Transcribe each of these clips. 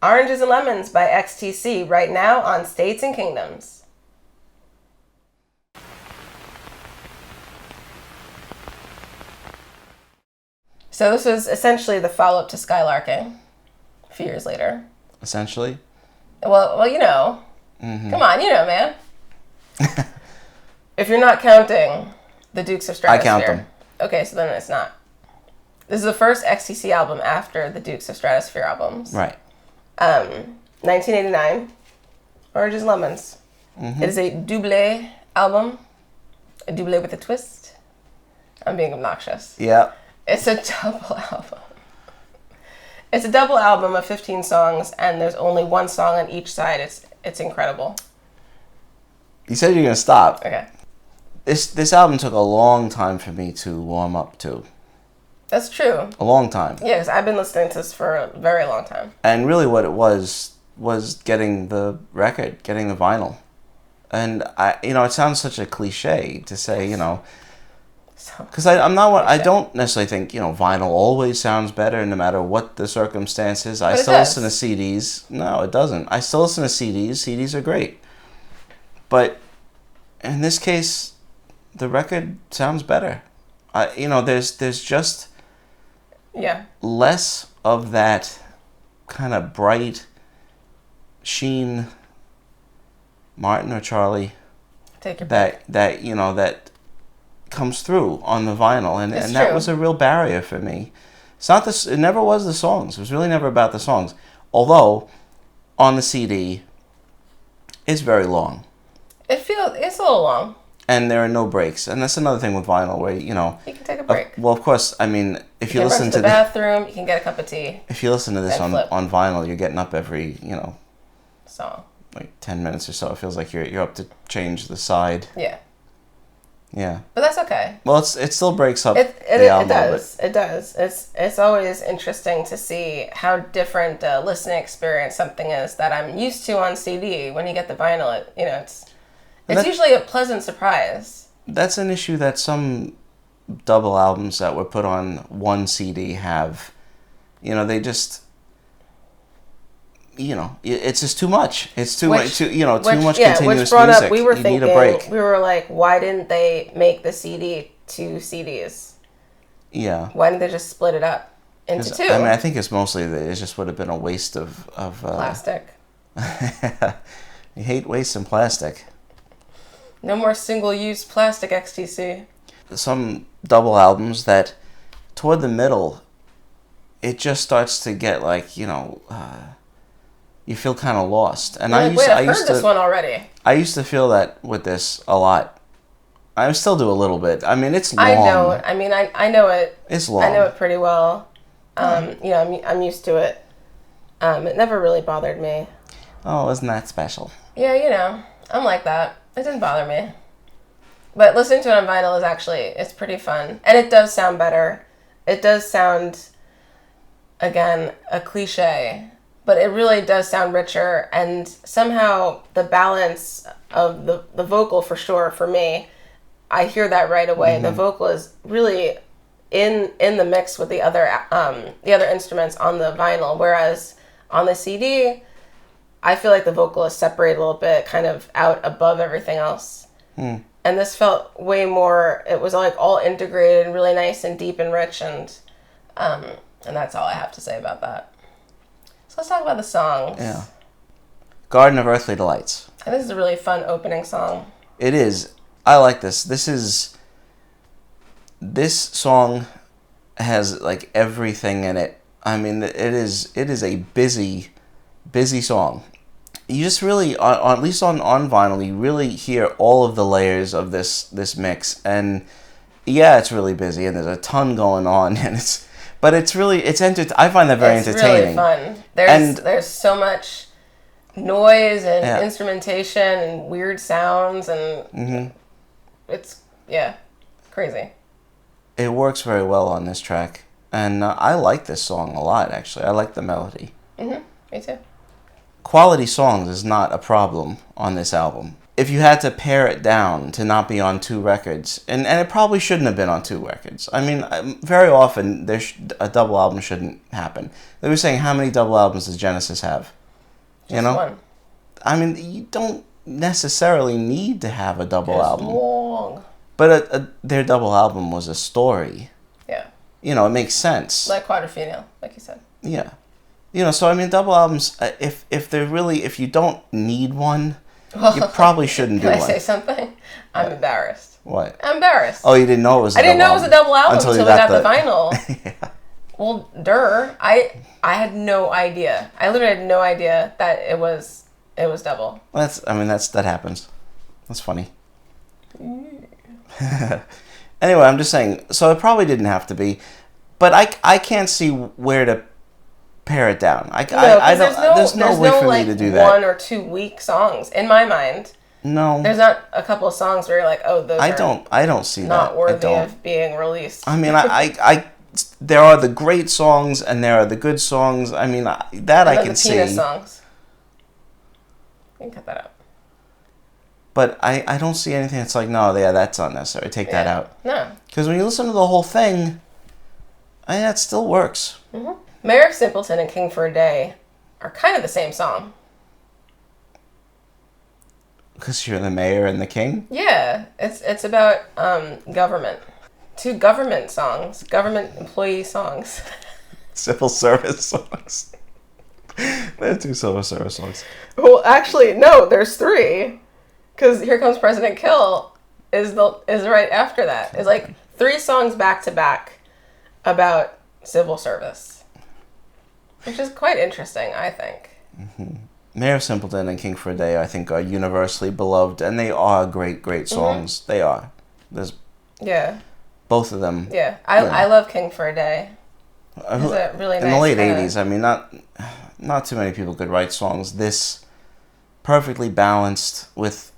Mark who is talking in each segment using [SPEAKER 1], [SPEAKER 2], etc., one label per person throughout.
[SPEAKER 1] Oranges and Lemons by XTC, right now on States and Kingdoms. So this was essentially the follow-up to Skylarking a few years later.
[SPEAKER 2] Essentially?
[SPEAKER 1] Well, you know. Mm-hmm. Come on, you know, man. If you're not counting the Dukes of Stratosphear.
[SPEAKER 2] I count them.
[SPEAKER 1] Okay, so then it's not. This is the first XTC album after the Dukes of Stratosphear albums.
[SPEAKER 2] Right.
[SPEAKER 1] 1989, Oranges and Lemons. Mm-hmm. It is a double album. A double with a twist. I'm being obnoxious.
[SPEAKER 2] Yeah.
[SPEAKER 1] It's a double album. It's a double album of 15 songs, and there's only one song on each side. It's incredible.
[SPEAKER 2] You said you're going to stop.
[SPEAKER 1] Okay.
[SPEAKER 2] This album took a long time for me to warm up to.
[SPEAKER 1] That's true.
[SPEAKER 2] A long time.
[SPEAKER 1] Yeah, because I've been listening to this for a very long time.
[SPEAKER 2] And really what it was getting the record, getting the vinyl. And it sounds such a cliche to say, because I don't necessarily think, vinyl always sounds better no matter what the circumstances. I still listen to CDs. No, it doesn't. I still listen to CDs. CDs are great. But in this case, the record sounds better. There's just less of that kind of bright sheen. Martin or Charlie,
[SPEAKER 1] take your
[SPEAKER 2] pick. that comes through on the vinyl, and that was a real barrier for me. It's not this. It never was the songs. It was really never about the songs. Although, on the CD, it's very long.
[SPEAKER 1] It's a little long.
[SPEAKER 2] And there are no breaks, and that's another thing with vinyl, where
[SPEAKER 1] you can take a break.
[SPEAKER 2] Well, of course, I mean, if you listen to
[SPEAKER 1] the bathroom, you can get a cup of tea.
[SPEAKER 2] If you listen to this on vinyl, you're getting up every
[SPEAKER 1] song.
[SPEAKER 2] Like 10 minutes or so. It feels like you're up to change the side.
[SPEAKER 1] Yeah.
[SPEAKER 2] Yeah.
[SPEAKER 1] But that's okay.
[SPEAKER 2] Well, it still breaks up the album.
[SPEAKER 1] It does. It's always interesting to see how different a listening experience something is that I'm used to on CD. When you get the vinyl, it's usually a pleasant surprise. That's
[SPEAKER 2] an issue that some double albums that were put on one CD have. They just... it's just too much. It's too much. Too much continuous
[SPEAKER 1] which brought
[SPEAKER 2] music.
[SPEAKER 1] Up, we were
[SPEAKER 2] you
[SPEAKER 1] thinking,
[SPEAKER 2] need a break.
[SPEAKER 1] We were like, why didn't they make the CD 2 CDs?
[SPEAKER 2] Yeah.
[SPEAKER 1] Why didn't they just split it up into 2?
[SPEAKER 2] I mean, I think it's mostly that it just would have been a waste of
[SPEAKER 1] plastic.
[SPEAKER 2] You hate wasting plastic.
[SPEAKER 1] No more single-use plastic, XTC.
[SPEAKER 2] Some double albums that, toward the middle, it just starts to get like you feel kind of lost. And
[SPEAKER 1] I've heard this one already.
[SPEAKER 2] I used to feel that with this a lot. I still do a little bit. I mean, it's long.
[SPEAKER 1] I know it. I mean, I know it.
[SPEAKER 2] It's long.
[SPEAKER 1] I know it pretty well. I'm used to it. It never really bothered me.
[SPEAKER 2] Oh, isn't that special?
[SPEAKER 1] Yeah, I'm like that. It didn't bother me. But listening to it on vinyl it's pretty fun. And it does sound better. It does sound, again, a cliche. But it really does sound richer, and somehow the balance of the vocal, for sure, for me, I hear that right away. Mm-hmm. The vocal is really in the mix with the other instruments on the vinyl, whereas on the CD, I feel like the vocal is separated a little bit, kind of out above everything else. Mm. And this felt way more. It was like all integrated and really nice and deep and rich, and that's all I have to say about that. So let's talk about the songs.
[SPEAKER 2] Yeah. Garden of Earthly Delights.
[SPEAKER 1] And this is a really fun opening song.
[SPEAKER 2] It is. I like this. This song has like everything in it. I mean, it is a busy song. You just really, at least on vinyl, you really hear all of the layers of this mix. And yeah, it's really busy and there's a ton going on, and But it's I find that very entertaining.
[SPEAKER 1] It's really fun. There's so much noise and instrumentation and weird sounds, and it's crazy.
[SPEAKER 2] It works very well on this track, and I like this song a lot, actually. I like the melody.
[SPEAKER 1] Me too.
[SPEAKER 2] Quality songs is not a problem on this album. if you had to pare it down to not be on 2 records, and it probably shouldn't have been on 2 records. I mean, very often a double album shouldn't happen. They were saying, how many double albums does Genesis have?
[SPEAKER 1] Just one.
[SPEAKER 2] I mean, you don't necessarily need to have a double album.
[SPEAKER 1] Long.
[SPEAKER 2] But their double album was a story.
[SPEAKER 1] Yeah.
[SPEAKER 2] It makes sense.
[SPEAKER 1] Like Quadrophenia, like you said.
[SPEAKER 2] Yeah. So I mean, double albums, if you don't need one, you probably shouldn't do one.
[SPEAKER 1] Can I say something? I'm embarrassed.
[SPEAKER 2] What?
[SPEAKER 1] I'm embarrassed.
[SPEAKER 2] Oh, you didn't know it was a double album?
[SPEAKER 1] I didn't know it was a double album until we got the vinyl.
[SPEAKER 2] Yeah.
[SPEAKER 1] Well, I had no idea. I literally had no idea that it was double.
[SPEAKER 2] That happens. That's funny. Anyway, I'm just saying, so it probably didn't have to be, but I can't see where to pare it down. There's no way for me to do that.
[SPEAKER 1] 1 or 2 weak songs in my mind.
[SPEAKER 2] No.
[SPEAKER 1] There's not a couple of songs where you're like, oh, those
[SPEAKER 2] I don't see
[SPEAKER 1] not
[SPEAKER 2] that.
[SPEAKER 1] worthy of being released.
[SPEAKER 2] I mean, there are the great songs and there are the good songs. I mean, that I can see.
[SPEAKER 1] The penis songs. You can cut that out.
[SPEAKER 2] But I don't see anything that's like, no, yeah, that's unnecessary. Take that out.
[SPEAKER 1] No.
[SPEAKER 2] Because when you listen to the whole thing, that still works.
[SPEAKER 1] Mm-hmm. Mayor of Simpleton and King for a Day are kind of the same song.
[SPEAKER 2] Because you're the mayor and the king?
[SPEAKER 1] Yeah. It's about government. 2 government songs. Government employee songs.
[SPEAKER 2] Civil service songs. There are 2 civil service songs.
[SPEAKER 1] Well, actually, no, there's 3. Because Here Comes President Kill is right after that. It's like 3 songs back to back about civil service. Which is quite interesting, I think. Mm-hmm.
[SPEAKER 2] Mayor of Simpleton and King for a Day, I think, are universally beloved, and they are great, great songs. Mm-hmm. They are. There's both of them.
[SPEAKER 1] Yeah, I love King for a Day. It's a really nice.
[SPEAKER 2] In the late '80s, I mean, not too many people could write songs this perfectly balanced with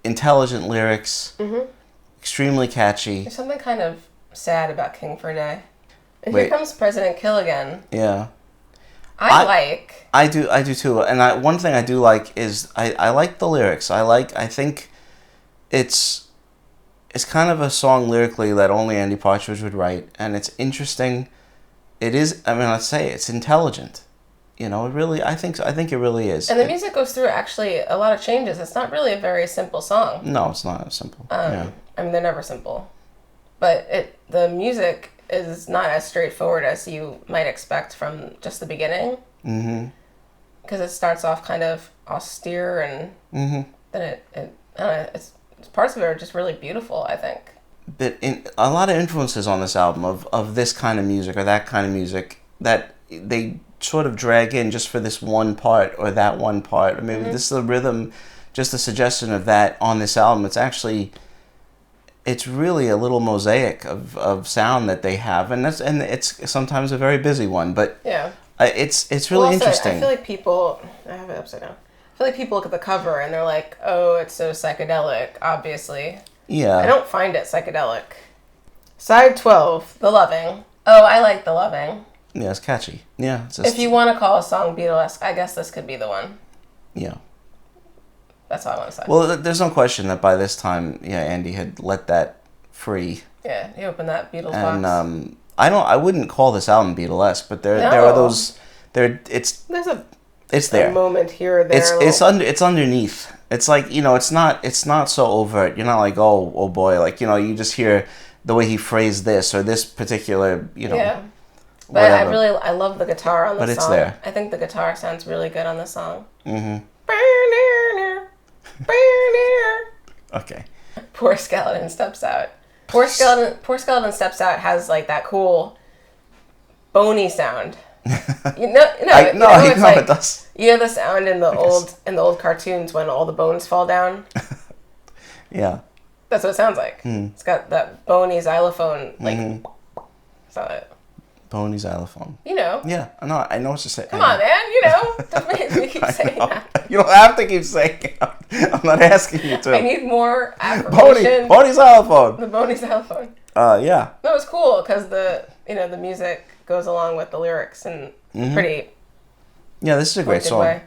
[SPEAKER 2] intelligent lyrics, extremely catchy.
[SPEAKER 1] There's something kind of sad about King for a Day. And Here Comes President Kill again.
[SPEAKER 2] Yeah.
[SPEAKER 1] I
[SPEAKER 2] do too. And one thing I do like is I like the lyrics. I think it's kind of a song lyrically that only Andy Partridge would write, and it's interesting. It is. I mean, let's say it's intelligent. It really. I think it really is.
[SPEAKER 1] And the music goes through actually a lot of changes. It's not really a very simple song.
[SPEAKER 2] No, it's not simple.
[SPEAKER 1] I mean, they're never simple, but the music is not as straightforward as you might expect from just the beginning. Mm-hmm. Because it starts off kind of austere, and then it's parts of it are just really beautiful, I think.
[SPEAKER 2] But a lot of influences on this album of this kind of music or that kind of music that they sort of drag in just for this one part or that one part, or maybe this is the rhythm, just a suggestion of that on this album. It's really a little mosaic of sound that they have, and it's sometimes a very busy one, but
[SPEAKER 1] yeah,
[SPEAKER 2] it's really interesting.
[SPEAKER 1] I feel like people, I have it upside down. I feel like people look at the cover and they're like, oh, it's so psychedelic, obviously.
[SPEAKER 2] Yeah.
[SPEAKER 1] I don't find it psychedelic. Side 12, The Loving. Oh, I like The Loving.
[SPEAKER 2] Yeah, it's catchy. Yeah.
[SPEAKER 1] If you want to call a song Beatlesque, I guess this could be the one.
[SPEAKER 2] Yeah.
[SPEAKER 1] That's all I want to say.
[SPEAKER 2] Well, there's no question that by this time, Andy had let that free.
[SPEAKER 1] Yeah, he opened that Beatles
[SPEAKER 2] box.
[SPEAKER 1] And
[SPEAKER 2] I wouldn't call this album Beatlesque, but there are those. There's a
[SPEAKER 1] moment here or there.
[SPEAKER 2] It's underneath. It's like, it's not so overt. You're not like, oh boy, like, you just hear the way he phrased this or this particular,
[SPEAKER 1] Yeah. But whatever. I love the guitar on the song.
[SPEAKER 2] But it's there.
[SPEAKER 1] I think the guitar sounds really good on the song. Mm-hmm.
[SPEAKER 2] Okay.
[SPEAKER 1] Poor Skeleton Steps Out. Poor Skeleton Steps Out has like that cool bony sound.
[SPEAKER 2] It does.
[SPEAKER 1] You know the sound in the old cartoons when all the bones fall down?
[SPEAKER 2] Yeah.
[SPEAKER 1] That's what it sounds like. It's got that bony xylophone It's not it.
[SPEAKER 2] Bony xylophone.
[SPEAKER 1] Yeah,
[SPEAKER 2] I know what you're saying.
[SPEAKER 1] Come on, man, Don't make me keep saying that.
[SPEAKER 2] You don't have to keep saying it. I'm not asking you to.
[SPEAKER 1] I need more affirmation.
[SPEAKER 2] Bony xylophone.
[SPEAKER 1] The bony xylophone.
[SPEAKER 2] Yeah.
[SPEAKER 1] No, it's cool because the music goes along with the lyrics in pretty.
[SPEAKER 2] Yeah, this is a great song. Way.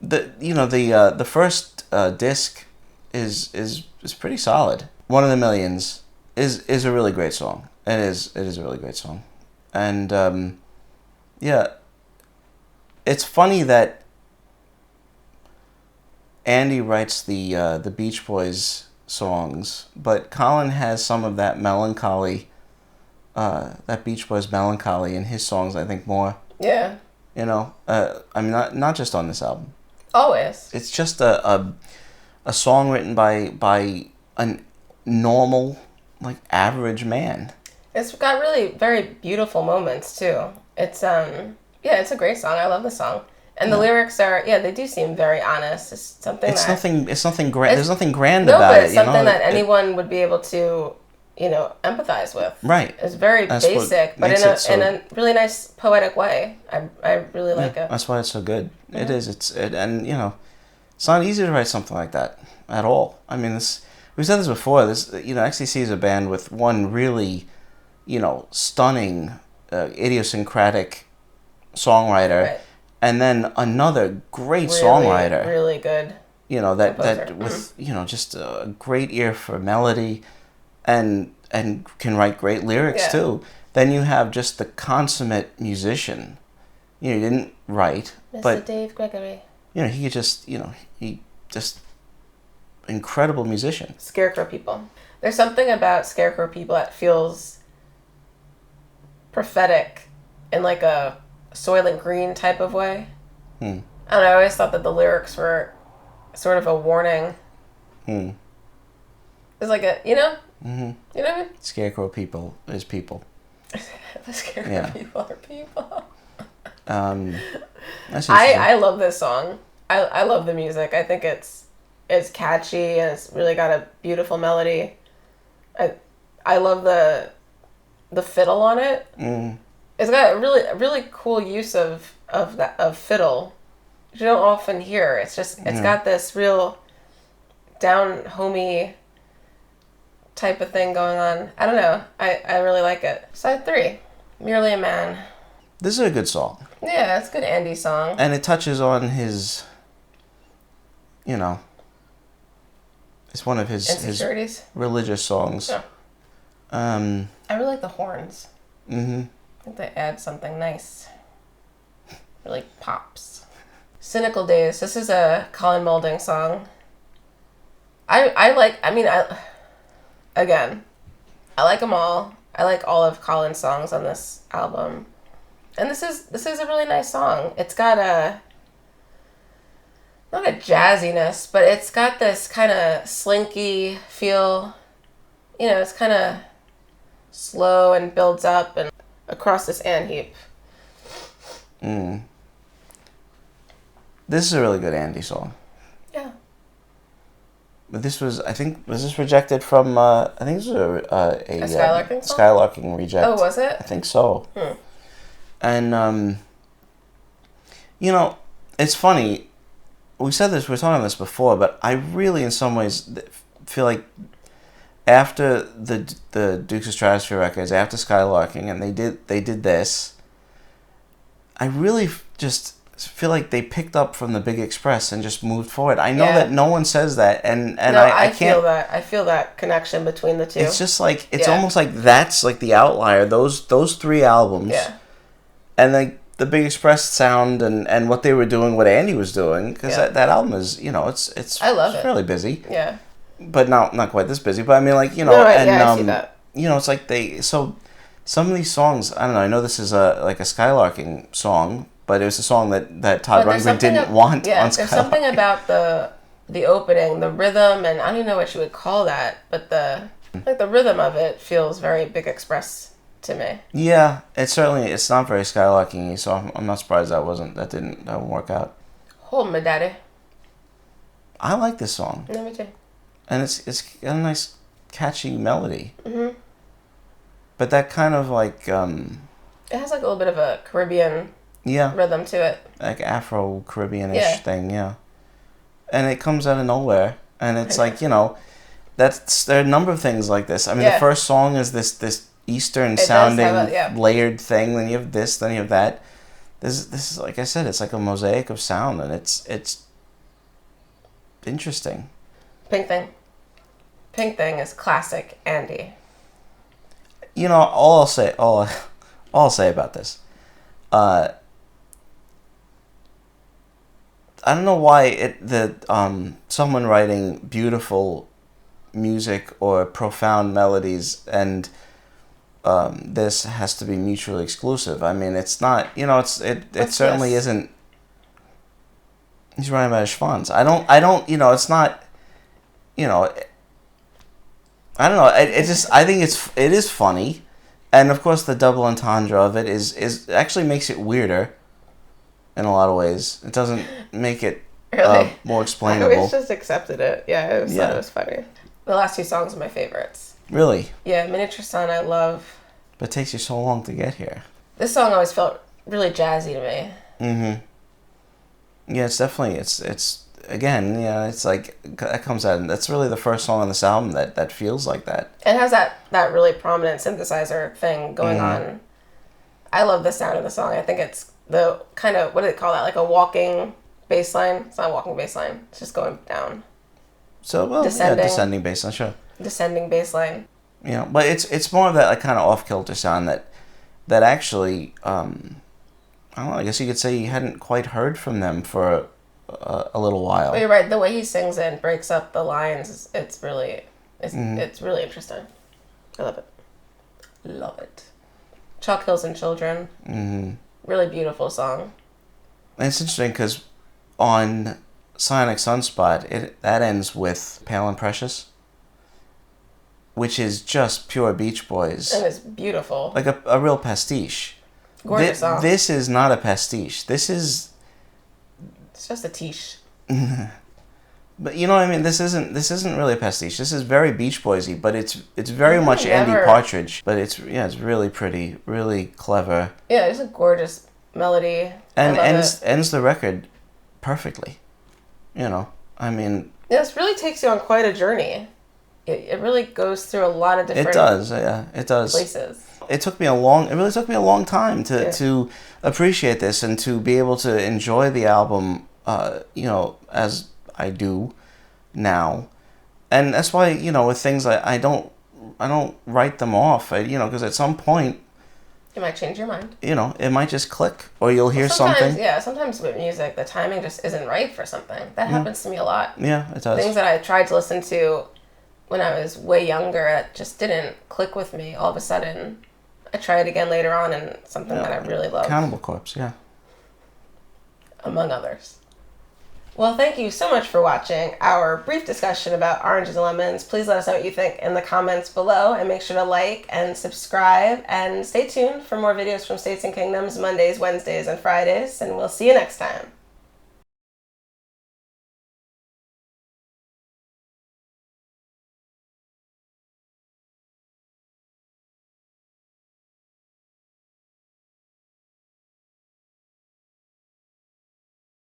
[SPEAKER 2] the first disc is pretty solid. One of the Millions is a really great song. It is a really great song, and yeah, it's funny that Andy writes the Beach Boys songs, but Colin has some of that melancholy, that Beach Boys melancholy in his songs. I think more.
[SPEAKER 1] Yeah.
[SPEAKER 2] You know, I mean, not just on this album.
[SPEAKER 1] Always.
[SPEAKER 2] It's just a song written by a normal, like, average man.
[SPEAKER 1] It's got really very beautiful moments too. It's it's a great song. I love the song. And the lyrics are, they do seem very honest. It's something
[SPEAKER 2] It's nothing grand. There's nothing grand about it.
[SPEAKER 1] No, but it's something that anyone would be able to, empathize with.
[SPEAKER 2] Right.
[SPEAKER 1] It's very basic, but in a really nice poetic way. I really like it.
[SPEAKER 2] That's why it's so good. Mm-hmm. It is. And it's not easy to write something like that at all. I mean, we've said this before. XTC is a band with one really, stunning, idiosyncratic songwriter. Right. And then another great songwriter.
[SPEAKER 1] Really good.
[SPEAKER 2] That with, just a great ear for melody and can write great lyrics too. Then you have just the consummate musician. He didn't write,
[SPEAKER 1] Mr. Dave Gregory.
[SPEAKER 2] He could just, he just incredible musician.
[SPEAKER 1] Scarecrow People. There's something about Scarecrow People that feels prophetic in like a Soylent Green type of way. And I always thought that the lyrics were sort of a warning. It's like a,
[SPEAKER 2] Mm-hmm.
[SPEAKER 1] You know what I mean?
[SPEAKER 2] Scarecrow People is people.
[SPEAKER 1] The Scarecrow People are people.
[SPEAKER 2] I
[SPEAKER 1] love this song. I love the music. I think it's catchy and it's really got a beautiful melody. I love the fiddle on it. It's got a really cool use of fiddle, which you don't often hear. It's got this real down homey type of thing going on. I don't know. I really like it. Side 3, Merely a Man.
[SPEAKER 2] This is a good song.
[SPEAKER 1] Yeah, it's a good Andy song.
[SPEAKER 2] And it touches on his, it's one of his religious songs.
[SPEAKER 1] Yeah. I really like the horns.
[SPEAKER 2] Mm-hmm.
[SPEAKER 1] I think they add something nice. Really pops. Cynical Days. This is a Colin Moulding song. I like them all. I like all of Colin's songs on this album. And this is a really nice song. It's got not a jazziness, but it's got this kind of slinky feel. It's kind of slow and builds up and across this ant-heap.
[SPEAKER 2] This is a really good Andy song.
[SPEAKER 1] Yeah.
[SPEAKER 2] But this was rejected from, I think this was a
[SPEAKER 1] Skylarking song?
[SPEAKER 2] Skylarking reject.
[SPEAKER 1] Oh, was it?
[SPEAKER 2] I think so. And, it's funny. We were talking about this before, but I really, in some ways, feel like after the Dukes of Stratosphear records, after Skylarking, and they did this, I really just feel like they picked up from the Big Express and just moved forward. I know that no one says that, and no, I can't.
[SPEAKER 1] I feel that connection between the two.
[SPEAKER 2] It's just like it's almost like that's like the outlier. Those 3 albums, and like the Big Express sound and what they were doing, what Andy was doing, because that album is it's
[SPEAKER 1] I love it.
[SPEAKER 2] Fairly busy.
[SPEAKER 1] Yeah.
[SPEAKER 2] But not quite this busy. But I mean, like
[SPEAKER 1] I see that.
[SPEAKER 2] It's like some of these songs. I don't know. I know this is a Skylarking song, but it was a song that Todd Rundgren didn't want on Skylarking.
[SPEAKER 1] There's something about the opening, the rhythm, and I don't even know what you would call that, but the rhythm of it feels very Big Express to me.
[SPEAKER 2] Yeah, it's not very Skylarking-y, so I'm not surprised that didn't work out.
[SPEAKER 1] Hold Me Daddy.
[SPEAKER 2] I like this song.
[SPEAKER 1] No, me too.
[SPEAKER 2] And it's got a nice catchy melody.
[SPEAKER 1] Mm-hmm.
[SPEAKER 2] But that kind of like
[SPEAKER 1] it has like a little bit of a Caribbean rhythm to it.
[SPEAKER 2] Like Afro-Caribbean-ish thing, yeah. And it comes out of nowhere. And it's like, there are a number of things like this. I mean, the first song is this Eastern sounding layered thing. Then you have this, then you have that. This is like I said, it's like a mosaic of sound, and it's interesting.
[SPEAKER 1] Pink Thing. Pink Thing is classic Andy.
[SPEAKER 2] You know, all I'll say about this. I don't know why someone writing beautiful music or profound melodies and this has to be mutually exclusive. I mean, it's not. You know, it certainly isn't. He's writing about his schwanz. I don't. You know, it's not. You know. I don't know. I think it is funny, and of course the double entendre of it is actually makes it weirder. In a lot of ways, it doesn't make it
[SPEAKER 1] really?
[SPEAKER 2] More explainable.
[SPEAKER 1] I always just accepted it. Yeah, I thought it was funny. The last two songs are my favorites.
[SPEAKER 2] Really?
[SPEAKER 1] Yeah, Miniature Sun I love.
[SPEAKER 2] But it takes you so long to get here.
[SPEAKER 1] This song always felt really jazzy to me.
[SPEAKER 2] Mm-hmm. Yeah, it's definitely it's again, yeah, it's like that comes out. That's really the first song on this album that feels like that.
[SPEAKER 1] It has that really prominent synthesizer thing going on. I love the sound of the song. I think it's the kind of, what do they call that? Like a walking bass line? It's not a walking bass line. It's just going down.
[SPEAKER 2] So, well, descending bass line, sure.
[SPEAKER 1] Descending bass line.
[SPEAKER 2] You know, but it's more of that like kind of off-kilter sound that actually, I don't know, I guess you could say you hadn't quite heard from them for a little while.
[SPEAKER 1] Well, you're right. The way he sings it and breaks up the lines, it's really interesting. I love it. Love it. Chalk Hills and Children. Mm-hmm. Really beautiful song.
[SPEAKER 2] And it's interesting because on Psonic Sunspot, that ends with Pale and Precious, which is just pure Beach Boys.
[SPEAKER 1] And it's beautiful.
[SPEAKER 2] Like a real pastiche.
[SPEAKER 1] Gorgeous song.
[SPEAKER 2] This is not a pastiche. This is...
[SPEAKER 1] It's just a tiche.
[SPEAKER 2] But you know what I mean? This isn't really a pastiche. This is very Beach Boysy, but it's very much Andy Partridge. But it's really pretty, really clever.
[SPEAKER 1] Yeah, it's a gorgeous melody.
[SPEAKER 2] And ends the record perfectly. You know, I mean...
[SPEAKER 1] This really takes you on quite a journey. It really goes through a lot of different...
[SPEAKER 2] It does, yeah, it does.
[SPEAKER 1] Places.
[SPEAKER 2] It really took me a long time to appreciate this and to be able to enjoy the album, you know, as I do now. And that's why, you know, with things I don't write them off, you know, because at some point...
[SPEAKER 1] It might change your mind.
[SPEAKER 2] You know, it might just click, or you'll hear something.
[SPEAKER 1] Yeah, sometimes with music, the timing just isn't right for something. That happens to me a lot.
[SPEAKER 2] Yeah, it does.
[SPEAKER 1] Things that I tried to listen to when I was way younger that just didn't click with me. All of a sudden, I try it again later on, and something that I really love.
[SPEAKER 2] Cannibal Corpse, yeah.
[SPEAKER 1] Among others. Well, thank you so much for watching our brief discussion about Oranges and Lemons. Please let us know what you think in the comments below, and make sure to like and subscribe, and stay tuned for more videos from States and Kingdoms Mondays, Wednesdays, and Fridays, and we'll see you next time.